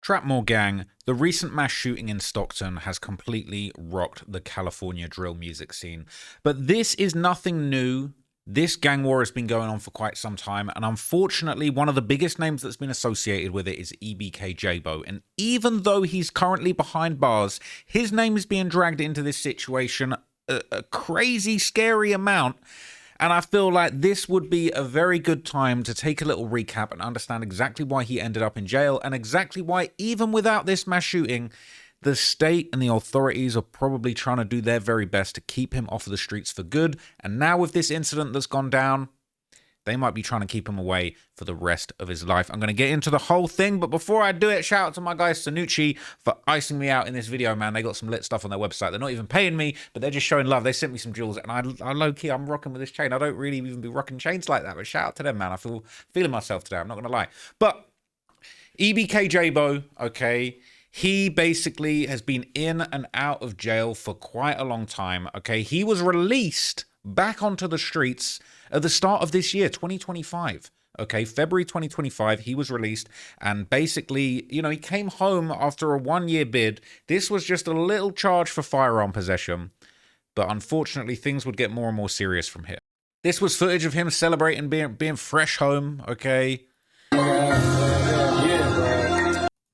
Trapmore gang, the recent mass shooting in Stockton has completely rocked the California drill music scene. But this is nothing new. This gang war has been going on for quite some time, and unfortunately, one of the biggest names that's been associated with it is EBK Jaaybo. And even though he's currently behind bars, his name is being dragged into this situation a crazy, scary amount. And I feel like this would be a very good time to take a little recap and understand exactly why he ended up in jail and exactly why, even without this mass shooting, the state and the authorities are probably trying to do their very best to keep him off of the streets for good. And now with this incident that's gone down, they might be trying to keep him away for the rest of his life. I'm going to get into the whole thing, but before I do it, shout out to my guy Sanucci for icing me out in this video, man. They got some lit stuff on their website. They're not even paying me, but they're just showing love. They sent me some jewels, and I low-key, I'm rocking with this chain. I don't really even be rocking chains like that, but shout out to them, man. I feel feeling myself today. I'm not going to lie. But EBK Jaaybo, okay, he basically has been in and out of jail for quite a long time, okay? He was released back onto the streets at the start of this year, 2025. Okay, February 2025, he was released, and basically, you know, he came home after a one-year bid. This was just a little charge for firearm possession, but unfortunately, things would get more and more serious from here. This was footage of him celebrating being fresh home, okay?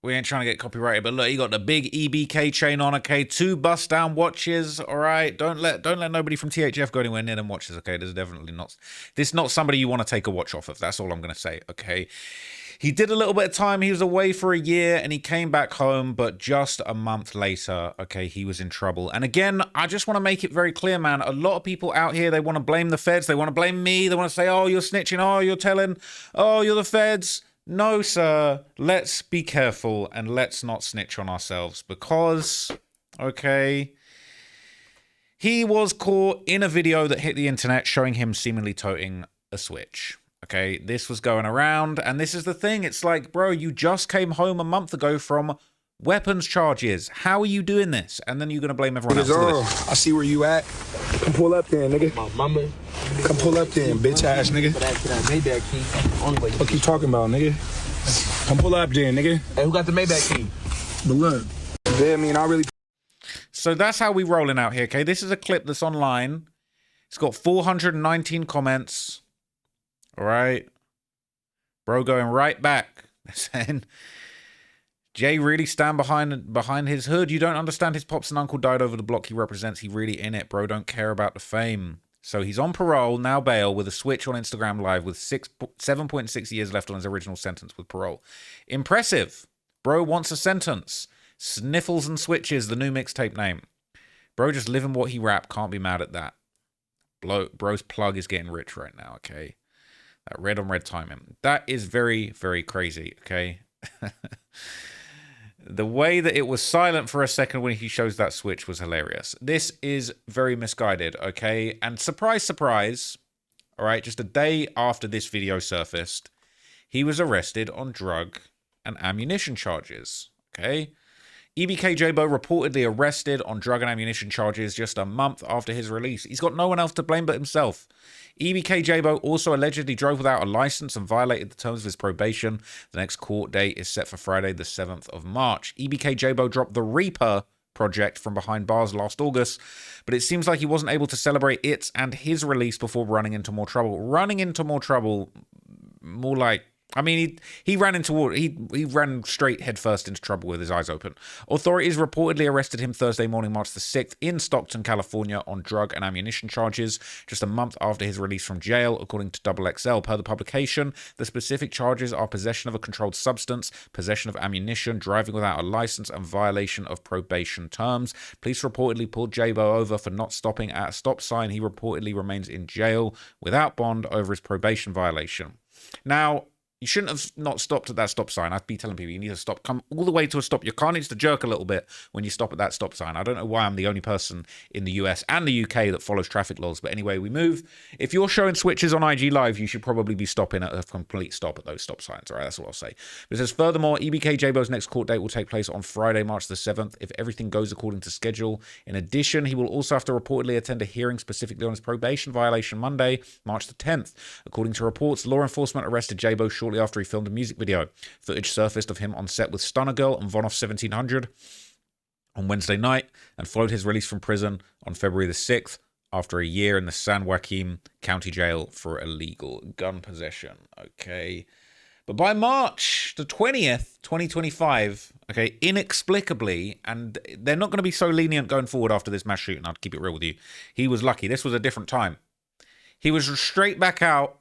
We ain't trying to get copyrighted, but look, he got the big EBK chain on, okay? 2 bust down watches, all right? Don't let nobody from THF go anywhere near them watches, okay? This is not somebody you want to take a watch off of. That's all I'm going to say, okay? He did a little bit of time. He was away for a year, and he came back home, but just a month later, okay, he was in trouble. And again, I just want to make it very clear, man. A lot of people out here, they want to blame the feds. They want to blame me. They want to say, oh, you're snitching. Oh, you're telling. Oh, you're the feds. No, sir, let's be careful and let's not snitch on ourselves because, okay, he was caught in a video that hit the internet showing him seemingly toting a switch. Okay, this was going around, and this is the thing. It's like, bro, you just came home a month ago from weapons charges. How are you doing this? And then you're going to blame everyone else. I see where you at. Come pull up there, nigga. My mama. Come pull up there, bitch ass nigga. What you talking about, nigga? Come pull up there, nigga. Hey, who got the Maybach key? But look, I mean, I really... So that's how we rolling out here, okay? This is a clip that's online. It's got 419 comments. All right. Bro going right back. Saying... Jay really stand behind his hood. You don't understand. His pops and uncle died over the block he represents. He really in it, bro. Don't care about the fame. So he's on parole, now bail, with a switch on Instagram Live with 7.6 years left on his original sentence with parole. Impressive. Bro wants a sentence. Sniffles and Switches, the new mixtape name. Bro just living what he rap. Can't be mad at that. Bro's plug is getting rich right now, okay? That red on red timing. That is very, very crazy, okay? The way that it was silent for a second when he shows that switch was hilarious. This is very misguided, okay? And surprise, surprise, all right, just a day after this video surfaced, he was arrested on drug and ammunition charges, okay? EBK Jaaybo reportedly arrested on drug and ammunition charges just a month after his release. He's got no one else to blame but himself. EBK Jaaybo also allegedly drove without a license and violated the terms of his probation. The next court date is set for Friday, the 7th of March. EBK Jaaybo dropped the Reaper project from behind bars last August, but it seems like he wasn't able to celebrate it and his release before running into more trouble. Running into more trouble, more like... I mean, he ran straight headfirst into trouble with his eyes open. Authorities reportedly arrested him Thursday morning, March the 6th, in Stockton, California, on drug and ammunition charges, just a month after his release from jail, according to XXL. Per the publication, the specific charges are possession of a controlled substance, possession of ammunition, driving without a license, and violation of probation terms. Police reportedly pulled Jabbo over for not stopping at a stop sign. He reportedly remains in jail without bond over his probation violation. Now, you shouldn't have not stopped at that stop sign. I'd be telling people you need to stop. Come all the way to a stop. Your car needs to jerk a little bit when you stop at that stop sign. I don't know why I'm the only person in the US and the UK that follows traffic laws. But anyway, we move. If you're showing switches on IG Live, you should probably be stopping at a complete stop at those stop signs. All right, that's what I'll say. But it says, furthermore, EBK Jaaybo's next court date will take place on Friday, March the 7th, if everything goes according to schedule. In addition, he will also have to reportedly attend a hearing specifically on his probation violation Monday, March the 10th. According to reports, law enforcement arrested Jabbo shortly shortly after he filmed a music video. Footage surfaced of him on set with Stunner Girl and Von Off 1700 on Wednesday night and followed his release from prison on February the 6th after a year in the San Joaquin County Jail for illegal gun possession. Okay. But by March the 20th, 2025, okay, inexplicably, and they're not going to be so lenient going forward after this mass shooting, I'll keep it real with you. He was lucky. This was a different time. He was straight back out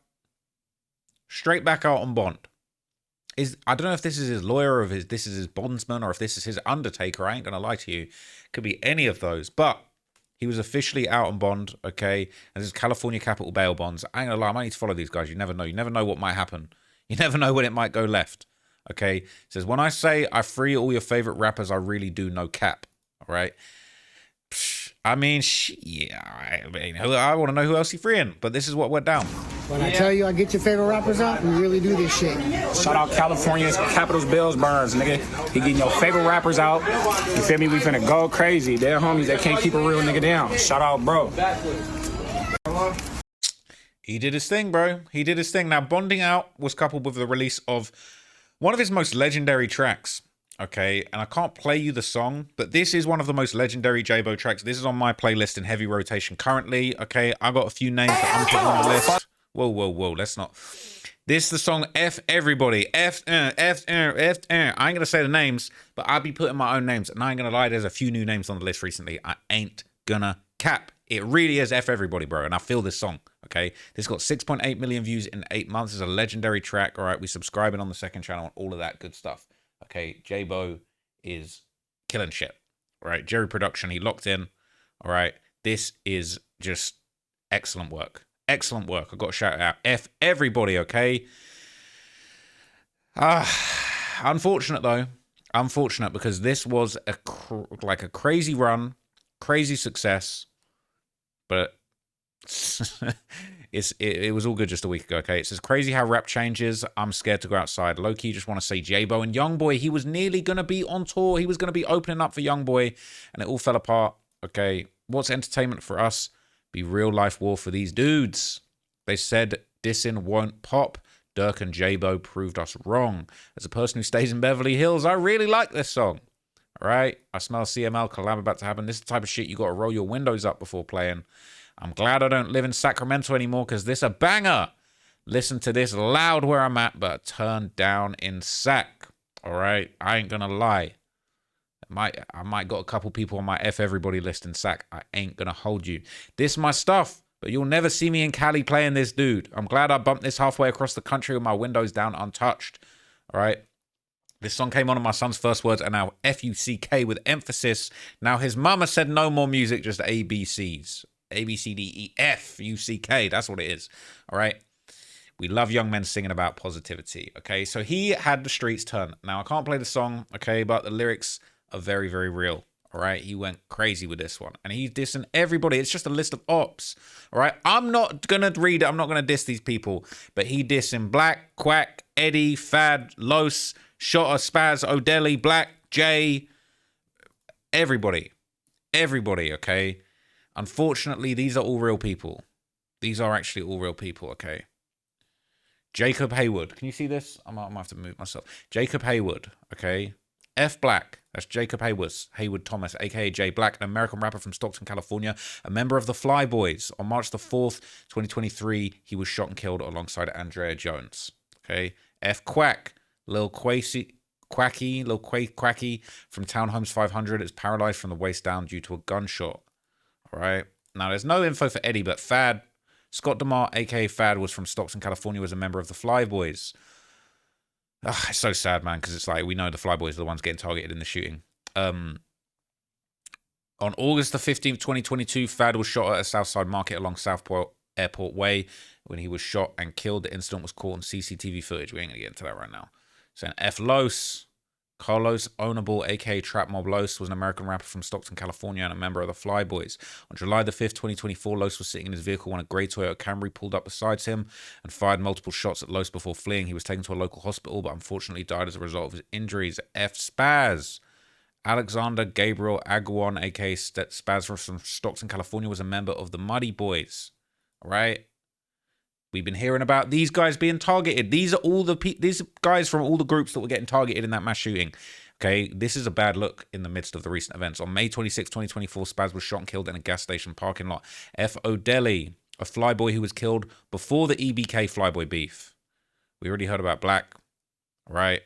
on bond. I don't know if this is his lawyer or if this is his bondsman or if this is his undertaker. I ain't going to lie to you. Could be any of those. But he was officially out on bond, okay? And this is California capital bail bonds. I ain't going to lie. I might need to follow these guys. You never know. You never know what might happen. You never know when it might go left, okay? It says, when I say I free all your favorite rappers, I really do no cap, all right? I mean, yeah, I want to know who else he's freeing, but this is what went down. When I tell you I get your favorite rappers out, we really do this shit. Shout out California's Capitals Bills Burns, nigga. He getting your favorite rappers out. You feel me? We finna go crazy. They're homies. They can't keep a real nigga down. Shout out, bro. He did his thing, bro. He did his thing. Now, bonding out was coupled with the release of one of his most legendary tracks. Okay, and I can't play you the song, but this is one of the most legendary Jabbo tracks. This is on my playlist in heavy rotation currently. Okay, I got a few names that I'm putting on the list. Whoa, let's not. This is the song F Everybody. F. I ain't gonna say the names, but I'll be putting my own names. And I ain't gonna lie, there's a few new names on the list recently. I ain't gonna cap. It really is F Everybody, bro. And I feel this song, okay? This got 6.8 million views in 8 months. It's a legendary track, all right? We subscribing on the second channel and all of that good stuff. Okay, Jabbo is killing shit. All right, Jerry Production, he locked in. All right, this is just excellent work. Excellent work. I've got to shout it out. F Everybody, okay? Unfortunate, though. Unfortunate, because this was a crazy run, crazy success, but it was all good just a week ago, okay? It says, crazy how rap changes. I'm scared to go outside. Low-key just want to say Jabbo and Youngboy. He was nearly going to be on tour. He was going to be opening up for Youngboy, and it all fell apart, okay? What's entertainment for us? Be real-life war for these dudes. They said dissing won't pop. Dirk and Jabbo proved us wrong. As a person who stays in Beverly Hills, I really like this song. All right? I smell CML collab about to happen. This is the type of shit you got to roll your windows up before playing. I'm glad I don't live in Sacramento anymore because this a banger. Listen to this loud where I'm at, but turn down in Sac. All right? I ain't going to lie. I might got a couple people on my F Everybody list in Sac. I ain't going to hold you. This my stuff, but you'll never see me in Cali playing this dude. I'm glad I bumped this halfway across the country with my windows down untouched. All right? This song came on in my son's first words, and now F-U-C-K with emphasis. Now his mama said no more music, just ABCs. A, B, C, D, E, F, U, C, K. That's what it is. All right. We love young men singing about positivity. Okay. So he had the streets turn. Now, I can't play the song. Okay. But the lyrics are very, very real. All right. He went crazy with this one. And he's dissing everybody. It's just a list of ops. All right. I'm not going to read it. I'm not going to diss these people. But he dissing Black, Quack, Eddie, Fad, Los, Shotter, Spaz, O'Delly, Black, Jay. Everybody. Everybody. Okay. Unfortunately, these are all real people. These are actually all real people, okay? Jacob Haywood. Can you see this? I might have to move myself. Jacob Haywood, okay? F Black. That's Jacob Haywood Thomas, a.k.a. J Black, an American rapper from Stockton, California, a member of the Fly Boys. On March the 4th, 2023, he was shot and killed alongside Andrea Jones, okay? F Quack. Lil Quacky from Townhomes 500 is paralyzed from the waist down due to a gunshot. All right. Now, there's no info for Eddie, but Fad, Scott DeMar, a.k.a. Fad, was from Stockton, California, was a member of the Fly Boys. Ugh, it's so sad, man, because it's like we know the Fly Boys are the ones getting targeted in the shooting. On August the 15th, 2022, Fad was shot at a Southside Market along Southport Airport Way. When he was shot and killed, the incident was caught on CCTV footage. We ain't going to get into that right now. Saying F. Los. Carlos Ownable, a.k.a. Trap Mob Los, was an American rapper from Stockton, California, and a member of the Fly Boys. On July the 5th, 2024, Los was sitting in his vehicle when a grey Toyota Camry pulled up beside him and fired multiple shots at Los before fleeing. He was taken to a local hospital, but unfortunately died as a result of his injuries. F. Spaz. Alexander Gabriel Aguon, a.k.a. Spaz from Stockton, California, was a member of the Muddy Boys. All right? We've been hearing about these guys being targeted. These are all these guys from all the groups that were getting targeted in that mass shooting. Okay, this is a bad look in the midst of the recent events. On May 26, 2024, Spaz was shot and killed in a gas station parking lot. F. O'Delly, a flyboy who was killed before the EBK flyboy beef. We already heard about Black, right?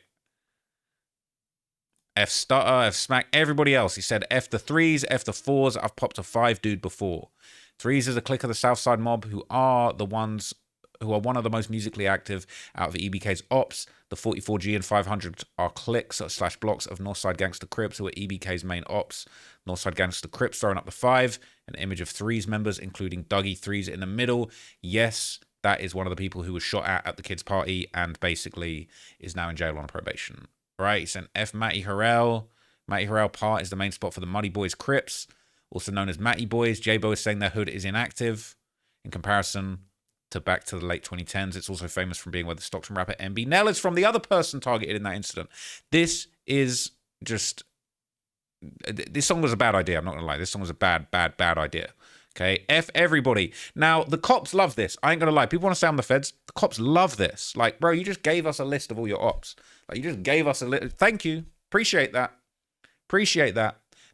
F. Stutter, F. Smack, everybody else. He said F the threes, F the fours. I've popped a 5 dude before. Threes is a clique of the Southside mob who are one of the most musically active out of the EBK's ops. The 44G and 500 are cliques / blocks of Northside Gangster Crips who are EBK's main ops. Northside Gangster Crips throwing up the 5, an image of Threes members, including Dougie Threes in the middle. Yes, that is one of the people who was shot at the kids' party and basically is now in jail on probation. Right, he sent F. Matty Harrell. Matty Harrell part is the main spot for the Muddy Boys Crips, also known as Matty Boys. Jabbo is saying their hood is inactive in comparison to back to the late 2010s. It's also famous from being where the Stockton rapper MB Nell is from, the other person targeted in that incident. This is just... This song was a bad idea, I'm not going to lie. This song was a bad idea. Okay, F everybody. Now, the cops love this. I ain't going to lie. People want to say I'm the feds. The cops love this. Like, bro, you just gave us a list of all your ops. Like, you just gave us a list. Thank you. Appreciate that.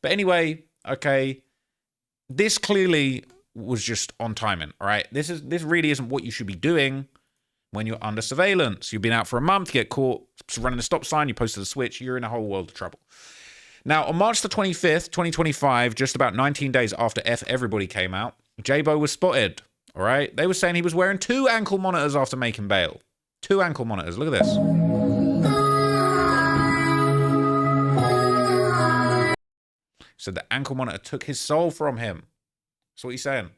But anyway, okay, this clearly was just on timing, all right? This really isn't what you should be doing when you're under surveillance. You've been out for a month, you get caught running a stop sign, you posted a switch, you're in a whole world of trouble. Now, on March the 25th, 2025, just about 19 days after F Everybody came out, Jabbo was spotted, all right? They were saying he was wearing 2 ankle monitors after making bail. 2 ankle monitors. Look at this. Said the ankle monitor took his soul from him. That's what he's saying.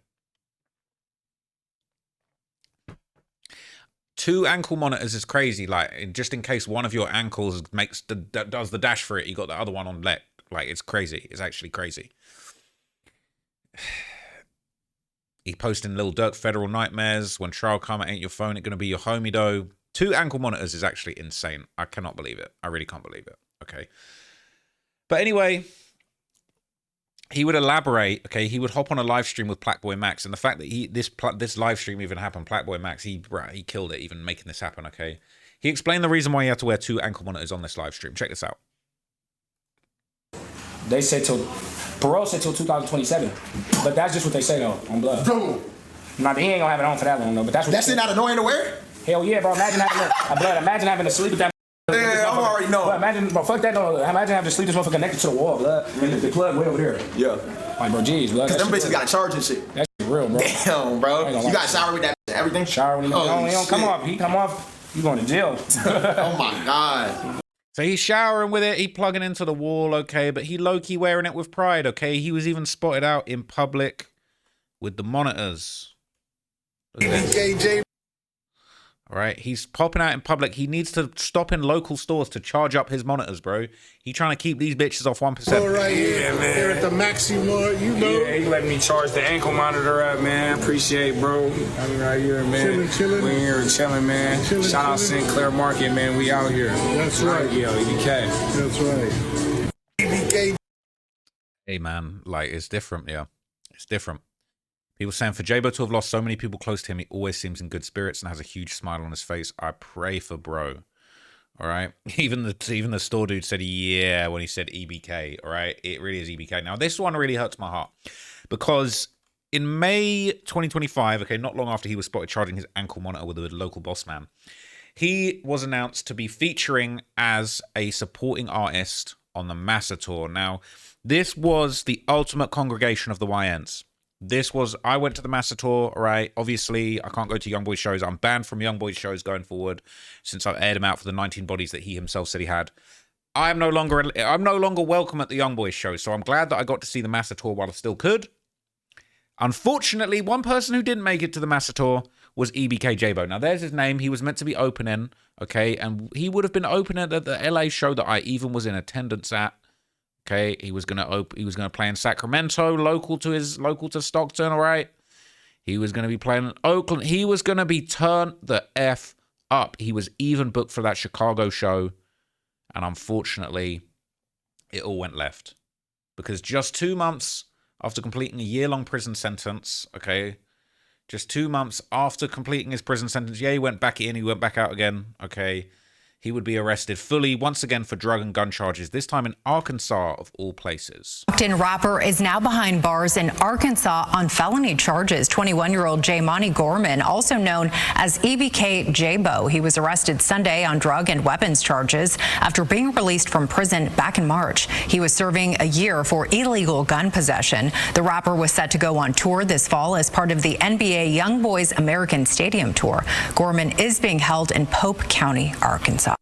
2 ankle monitors is crazy. Like, just in case one of your ankles does the dash for it, you got the other one on leg. Like, it's crazy. It's actually crazy. He posting Lil Durk Federal Nightmares. When trial come, it ain't your phone, it gonna be your homie though. 2 ankle monitors is actually insane. I cannot believe it. I really can't believe it. Okay. But anyway, he would elaborate, okay? He would hop on a live stream with Blackboy Max, and the fact that this live stream even happened, Blackboy Max, he killed it, even making this happen, okay? He explained the reason why he had to wear 2 ankle monitors on this live stream. Check this out. They said Parole said till 2027, but that's just what they say though, on blood. Bro. Now, he ain't gonna have it on for that long though, but that's what That's not annoying to wear? Hell yeah, bro, imagine having to sleep with that. Yeah, I already know. Bro, fuck that, no. Imagine having to sleep this motherfucker connected to the wall, blood. And the plug way over there. Yeah. Like, bro, jeez, blood. Because them bitches got to charge and shit. That shit real, bro. Damn, bro. You got to shower with that everything? Shower when he don't come off. He come off, you going to jail. Oh, my God. So he's showering with it, he plugging into the wall, okay, but he low-key wearing it with pride, okay? He was even spotted out in public with the monitors. EBK Jaaybo. All right, he's popping out in public. He needs to stop in local stores to charge up his monitors, bro. He trying to keep these bitches off 1%. All right here, Yeah, man. here at the Maximart, you know. Yeah, he let me charge the ankle monitor up, man. Appreciate, bro. I'm right here, man. Chilling. We here chilling, man. Shout out Sinclair Market, man. We out here. That's right. Yo, EBK. That's right. EBK. Hey, man, like, it's different, yeah. It's different. People saying, for Jabbo to have lost so many people close to him, he always seems in good spirits and has a huge smile on his face. I pray for bro. All right? Even the store dude said, yeah, when he said EBK. All right? It really is EBK. Now, this one really hurts my heart because in May 2025, okay, not long after he was spotted charging his ankle monitor with a local boss man, he was announced to be featuring as a supporting artist on the Massa Tour. Now, this was the ultimate congregation of the YNs. I went to the Massa Tour, right? Obviously, I can't go to Youngboy shows. I'm banned from Youngboy shows going forward since I've aired him out for the 19 bodies that he himself said he had. I'm no longer welcome at the Youngboy show, so I'm glad that I got to see the Massa Tour while I still could. Unfortunately, one person who didn't make it to the Massa Tour was EBK Jaaybo. Now, there's his name. He was meant to be opening, okay? And he would have been opening at the LA show that I even was in attendance at. Okay, he was gonna play in Sacramento, local to Stockton, all right? He was gonna be playing in Oakland. He was gonna be turned the F up. He was even booked for that Chicago show. And unfortunately, it all went left. Because just 2 months after completing a year-long prison sentence, okay, Just 2 months after completing his prison sentence. Yeah, he went back in, he went back out again. Okay. He would be arrested fully once again for drug and gun charges, this time in Arkansas of all places. Stockton rapper is now behind bars in Arkansas on felony charges. 21-year-old Jaymani Gorman, also known as EBK Jaaybo. He was arrested Sunday on drug and weapons charges after being released from prison back in March. He was serving a year for illegal gun possession. The rapper was set to go on tour this fall as part of the NBA Young Boys American Stadium Tour. Gorman is being held in Pope County, Arkansas.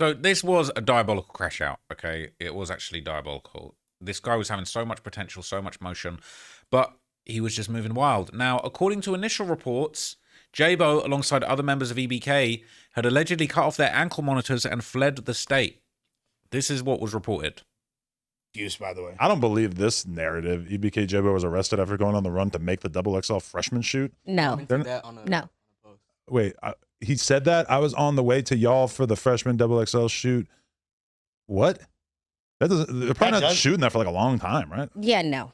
So this was a diabolical crash out, okay? It was actually diabolical. This guy was having so much potential, so much motion, but he was just moving wild. Now, according to initial reports, Jabbo, alongside other members of EBK, had allegedly cut off their ankle monitors and fled the state. This is what was reported. Excuse, by the way. I don't believe this narrative. EBK Jaaybo was arrested after going on the run to make the XXL Freshman shoot. No. No. Wait, he said that? I was on the way to y'all for the freshman XXL shoot. What? That doesn't. They're probably not shooting that for like a long time, right? Yeah, no.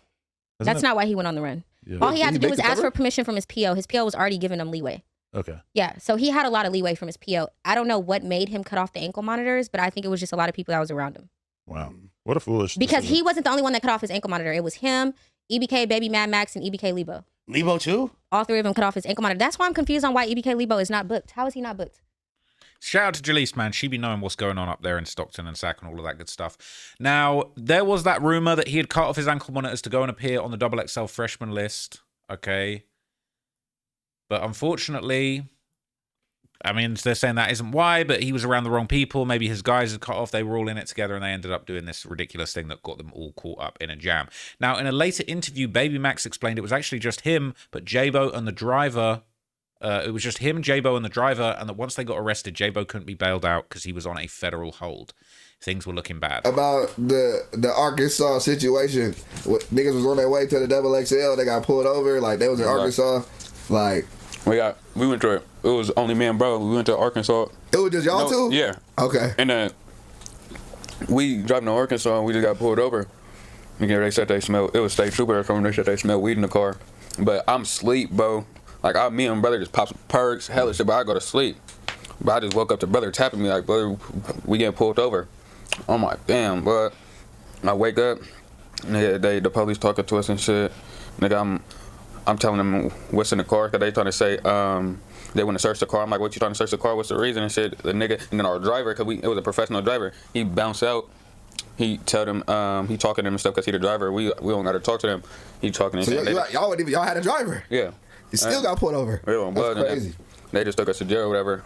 That's not why he went on the run. Yeah. All he had to do was ask for permission from his PO. His PO was already giving him leeway. Okay. Yeah, so he had a lot of leeway from his PO. I don't know what made him cut off the ankle monitors, but I think it was just a lot of people that was around him. Wow. What a foolish Because decision. he wasn't the only one that cut off his ankle monitor. It was him, EBK, Baby Mad Max, and EBK Lebo. Lebo too? All three of them cut off his ankle monitor. That's why I'm confused on why EBK Lebo is not booked. How is he not booked? Shout out to Jaleese, man. She be knowing what's going on up there in Stockton and Sac and all of that good stuff. Now, there was that rumor that he had cut off his ankle monitors to go and appear on the XXL Freshman list. Okay. But unfortunately, I mean, they're saying that isn't why, but he was around the wrong people. Maybe his guys had cut off. They were all in it together, and they ended up doing this ridiculous thing that got them all caught up in a jam. Now, in a later interview, Baby Max explained it was actually just him, but Jabbo and the driver... it was just him, Jabbo, and the driver, and that once they got arrested, Jabbo couldn't be bailed out because he was on a federal hold. Things were looking bad. About the Arkansas situation, niggas was on their way to the XXL, they got pulled over, like they was in Arkansas, like... We went to it was only me and bro. We went to Arkansas. It was just y'all two? Yeah. Okay. And then we driving to Arkansas and we just got pulled over. Again, they said they smelled, it was state trooper or something, they said they smelled weed in the car. But I'm asleep, bro. Like, me and brother just pop some perks, hella shit, but I go to sleep. But I just woke up to brother tapping me like, brother, we getting pulled over. I'm like, damn, but I wake up, nigga, the police talking to us and shit. Nigga, I'm telling them what's in the car, because they trying to say, they want to search the car. I'm like, what you trying to search the car? What's the reason? And shit, the nigga, and then our driver, because it was a professional driver, he bounced out. He tell them, he talking to them and stuff, because he the driver. We don't got to talk to them. He talking to them. So y'all had a driver? Yeah. You still got pulled over? Yeah, on Bloods. That's crazy. They just took us to jail or whatever.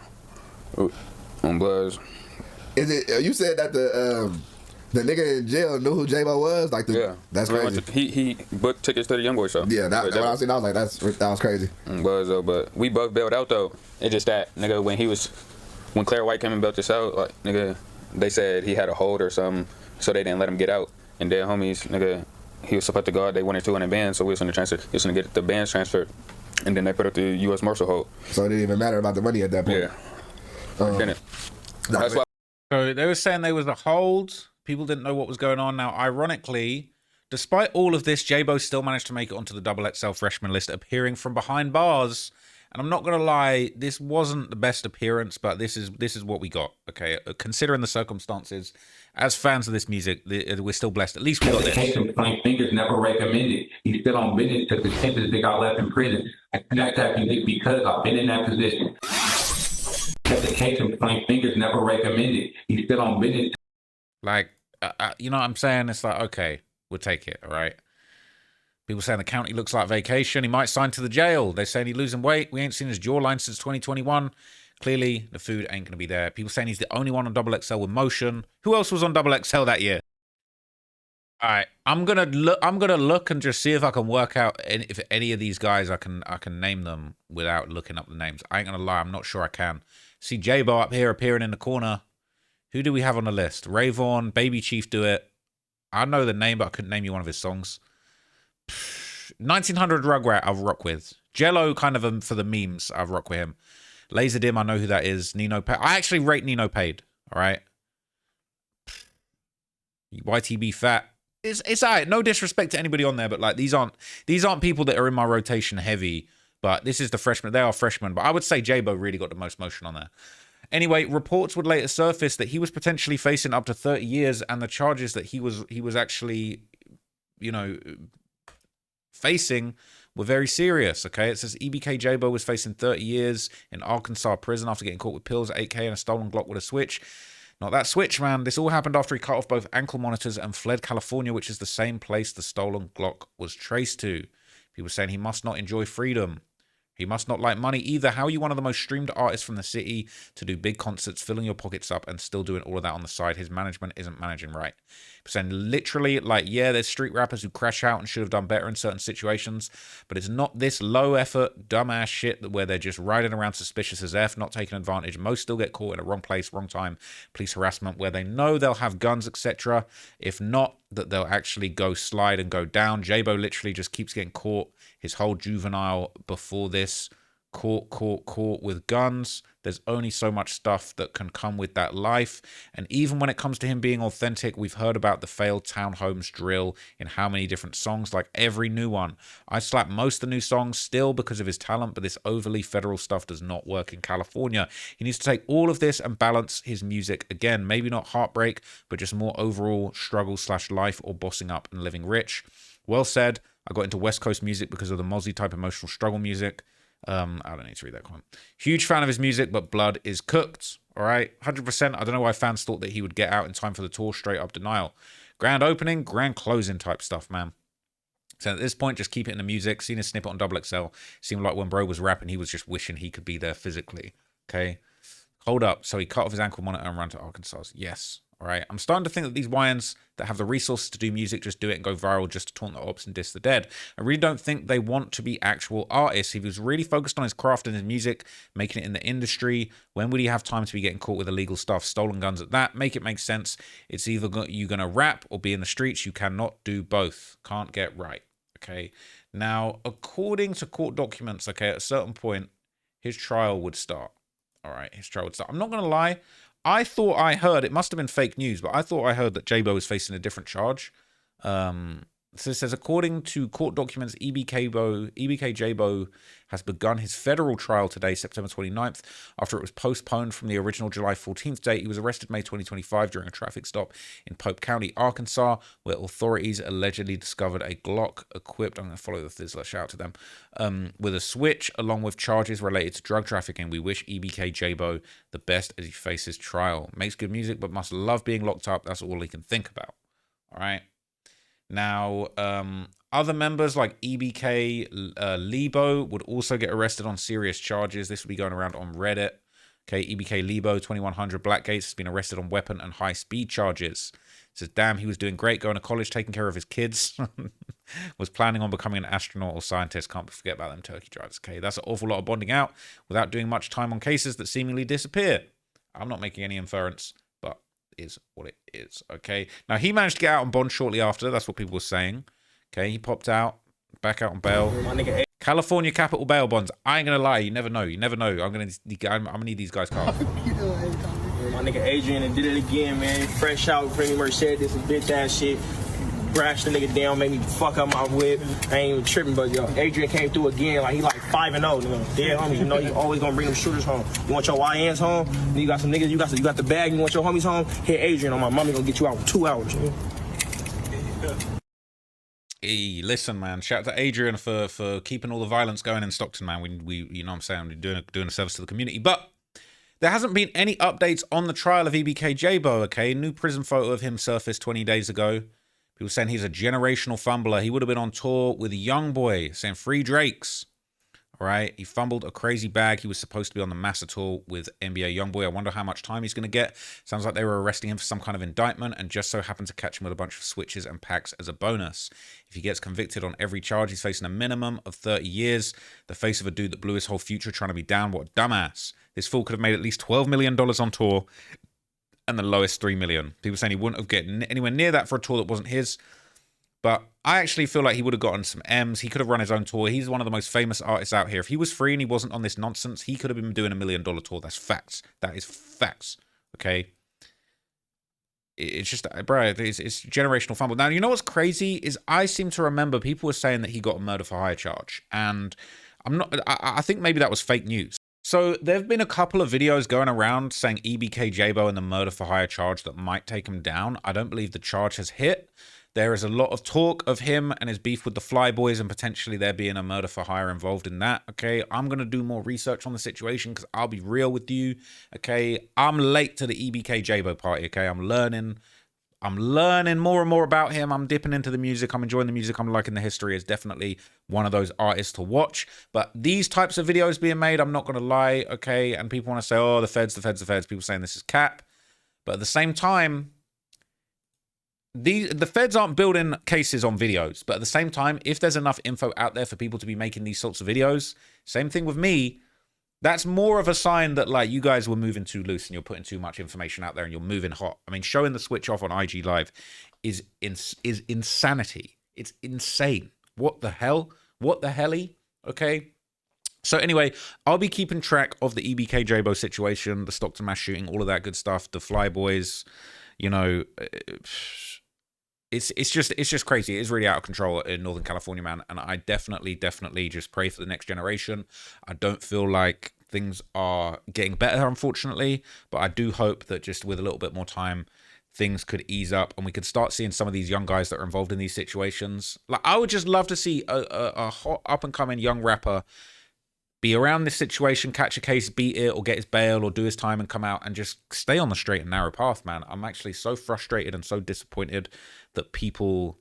On Bloods. Is it? You said that the nigga in jail knew who Jabbo was? Like, yeah. That's crazy. He booked tickets to the Young Boy show. Yeah, when I was like, that was crazy. Was though, but we both bailed out though. It's just that nigga when Claire White came and bailed us out, like nigga, they said he had a hold or something, so they didn't let him get out. And then homies, nigga, he was supposed to go out. They wanted 200 bands, so we was gonna transfer. He was gonna get the bands transferred, and then they put up the U.S. Marshal hold. So it didn't even matter about the money at that point. Yeah. Didn't. That's why. So they were saying there was a hold. People didn't know what was going on. Now, ironically, despite all of this, Jabbo still managed to make it onto the XXL Freshman list, appearing from behind bars. And I'm not going to lie, this wasn't the best appearance, but this is what we got, okay? Considering the circumstances, as fans of this music, we're still blessed. At least we got this. Plain fingers never recommended. He's still on business because the sentence they got left in prison. I cannot tap you because I've been in that position. Application plain fingers never recommended. He's still on business. Like, you know what I'm saying? It's like, okay, we'll take it, all right? People saying the county looks like vacation. He might sign to the jail. They're saying he's losing weight. We ain't seen his jawline since 2021. Clearly, the food ain't going to be there. People saying he's the only one on XXL with motion. Who else was on XXL that year? All right, I'm gonna look and just see if I can work out if any of these guys I can name them without looking up the names. I ain't gonna lie, I'm not sure I can. See Jabbo up here appearing in the corner. Who do we have on the list? Rayvon, Baby Chief do it. I know the name, but I couldn't name you one of his songs. 1900 Rugrat, I'll rock with. Jello, kind of for the memes, I'll rock with him. Laserdim, I know who that is. Nino Paid. I actually rate Nino Paid. All right. YTB Fat. It's all right. No disrespect to anybody on there, but like these aren't people that are in my rotation heavy. But this is the freshman. They are freshmen. But I would say Jabbo really got the most motion on there. Anyway, reports would later surface that he was potentially facing up to 30 years, and the charges that he was actually, you know, facing were very serious. Okay, it says EBK Jaaybo was facing 30 years in Arkansas prison after getting caught with pills, 8K, and a stolen Glock with a switch. Not that switch, man. This all happened after he cut off both ankle monitors and fled California, which is the same place the stolen Glock was traced to. People saying he must not enjoy freedom. He must not like money either. How are you one of the most streamed artists from the city to do big concerts, filling your pockets up, and still doing all of that on the side? His management isn't managing right. Saying literally, like, yeah, there's street rappers who crash out and should have done better in certain situations, but it's not this low effort, dumbass shit where they're just riding around suspicious as F, not taking advantage. Most still get caught in a wrong place, wrong time, police harassment, where they know they'll have guns, etc. If not, that they'll actually go slide and go down. Jabbo literally just keeps getting caught. His whole juvenile before this, caught with guns. There's only so much stuff that can come with that life. And even when it comes to him being authentic, we've heard about the failed townhomes drill in how many different songs, like every new one. I slap most of the new songs still because of his talent, but this overly federal stuff does not work in California. He needs to take all of this and balance his music again. Maybe not heartbreak, but just more overall struggle / life or bossing up and living rich. Well said. I got into West Coast music because of the Mozzie type emotional struggle music. I don't need to read that comment. Huge fan of his music, but blood is cooked. All right, 100%. I don't know why fans thought that he would get out in time for the tour. Straight up denial. Grand opening, grand closing type stuff, man. So at this point, just keep it in the music. Seen a snippet on XXL. Seemed like when bro was rapping, he was just wishing he could be there physically. Okay, hold up. So he cut off his ankle monitor and ran to Arkansas. Yes. All right, I'm starting to think that these YNs that have the resources to do music just do it and go viral just to taunt the ops and diss the dead. I really don't think they want to be actual artists. If he was really focused on his craft and his music, making it in the industry, when would he have time to be getting caught with illegal stuff, stolen guns at that? Make it make sense. It's either you're going to rap or be in the streets. You cannot do both. Can't get right. Okay. Now, according to court documents, okay, at a certain point, his trial would start. All right, his trial would start. I'm not going to lie. I thought I heard, it must have been fake news, but I thought I heard that Jabbo was facing a different charge. So it says, according to court documents, EBK Jaaybo has begun his federal trial today, September 29th, after it was postponed from the original July 14th date. He was arrested May 2025 during a traffic stop in Pope County, Arkansas, where authorities allegedly discovered a Glock equipped, I'm going to follow the Thizzler, shout out to them, with a switch, along with charges related to drug trafficking. We wish EBK Jaaybo the best as he faces trial. Makes good music, but must love being locked up. That's all he can think about. All right. Now, other members like EBK Lebo would also get arrested on serious charges. This will be going around on Reddit. Okay, EBK Lebo, 2100 Blackgates, has been arrested on weapon and high-speed charges. Says, damn, he was doing great, going to college, taking care of his kids. Was planning on becoming an astronaut or scientist. Can't forget about them turkey drives. Okay, that's an awful lot of bonding out without doing much time on cases that seemingly disappear. I'm not making any inference. Is what it is. Okay, now he managed to get out on bond shortly after. That's what people were saying. Okay, he popped out, back out on bail. California capital bail bonds. I ain't gonna lie, you never know. I'm gonna need these guys' cars. My nigga Adrian and did it again, man. Fresh out, pretty much said this and bitch ass shit. Brashed the nigga down, made me fuck up my whip. I ain't even tripping, but yo, Adrian came through again, like he like 5-0, nigga. Dead homies, you know you always gonna bring them shooters home. You want your YNs home? You got some niggas, you got the bag, you want your homies home? Hit Adrian on my mommy gonna get you out in 2 hours, nigga. Hey, listen, man. Shout out to Adrian for keeping all the violence going in Stockton, man. We you know what I'm saying, we're doing a service to the community. But there hasn't been any updates on the trial of EBK Jaaybo, okay? New prison photo of him surfaced 20 days ago. People saying he's a generational fumbler. He would have been on tour with YoungBoy, saying free Drakes. All right, he fumbled a crazy bag. He was supposed to be on the Massa tour with NBA YoungBoy. I wonder how much time he's going to get. Sounds like they were arresting him for some kind of indictment and just so happened to catch him with a bunch of switches and packs as a bonus. If he gets convicted on every charge, he's facing a minimum of 30 years. The face of a dude that blew his whole future trying to be down. What a dumbass. This fool could have made at least $12 million on tour and the lowest $3 million. People saying he wouldn't have gotten anywhere near that for a tour that wasn't his. But I actually feel like he would have gotten some M's. He could have run his own tour. He's one of the most famous artists out here. If he was free and he wasn't on this nonsense, he could have been doing $1 million tour. That's facts. That is facts. Okay. It's just, bro, it's generational fumble. Now, you know what's crazy is I seem to remember people were saying that he got a murder for hire charge. And I think maybe that was fake news. So there have been a couple of videos going around saying EBK Jaaybo and the murder for hire charge that might take him down. I don't believe the charge has hit. There is a lot of talk of him and his beef with the Fly Boys and potentially there being a murder for hire involved in that. Okay, I'm going to do more research on the situation because I'll be real with you. Okay, I'm late to the EBK Jaaybo party. Okay, I'm learning more and more about him. I'm dipping into the music. I'm enjoying the music. I'm liking the history. It's definitely one of those artists to watch. But these types of videos being made, I'm not going to lie, okay? And people want to say, oh, the feds. People saying this is cap. But at the same time, the feds aren't building cases on videos. But at the same time, if there's enough info out there for people to be making these sorts of videos, same thing with me, that's more of a sign that, like, you guys were moving too loose and you're putting too much information out there and you're moving hot. I mean, showing the switch off on IG Live is insanity. It's insane. What the hell? What the helly? Okay. So anyway, I'll be keeping track of the EBK Jaaybo situation, the Stockton mass shooting, all of that good stuff, the Fly Boys, you know, it's just crazy. It is really out of control in Northern California, man. And I definitely just pray for the next generation. I don't feel like things are getting better, unfortunately, but I do hope that just with a little bit more time, things could ease up and we could start seeing some of these young guys that are involved in these situations. Like, I would just love to see a hot up and coming young rapper be around this situation, catch a case, beat it, or get his bail, or do his time and come out and just stay on the straight and narrow path, man. I'm actually so frustrated and so disappointed that people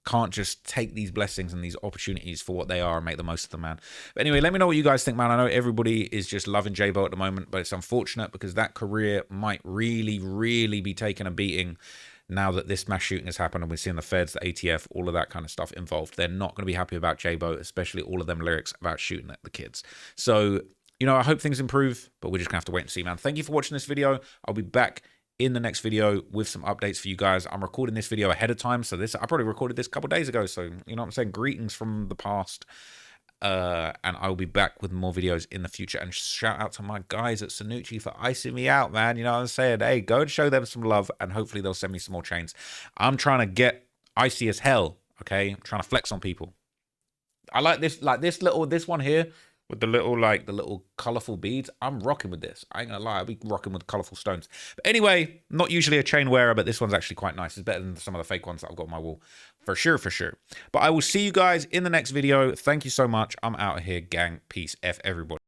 can't just take these blessings and these opportunities for what they are and make the most of them, man. But anyway, let me know what you guys think, man. I know everybody is just loving Jabbo at the moment, but it's unfortunate because that career might really be taking a beating now that this mass shooting has happened and we're seeing the feds, the ATF, all of that kind of stuff involved. They're not going to be happy about Jabbo, especially all of them lyrics about shooting at the kids. So, you know, I hope things improve, but we're just going to have to wait and see, man. Thank you for watching this video. I'll be back in the next video with some updates for you guys. I'm recording this video ahead of time, so I probably recorded this a couple days ago, so you know what I'm saying? Greetings from the past. And I will be back with more videos in the future. And shout out to my guys at Sanucci for icing me out, man. You know what I'm saying? Hey, go and show them some love, and hopefully they'll send me some more chains. I'm trying to get icy as hell, okay? I'm trying to flex on people. I like this one here with the little colorful beads. I'm rocking with this. I ain't gonna lie, I'll be rocking with colorful stones. But anyway, not usually a chain wearer, but this one's actually quite nice. It's better than some of the fake ones that I've got on my wall. For sure. But I will see you guys in the next video. Thank you so much. I'm out of here, gang. Peace. F everybody.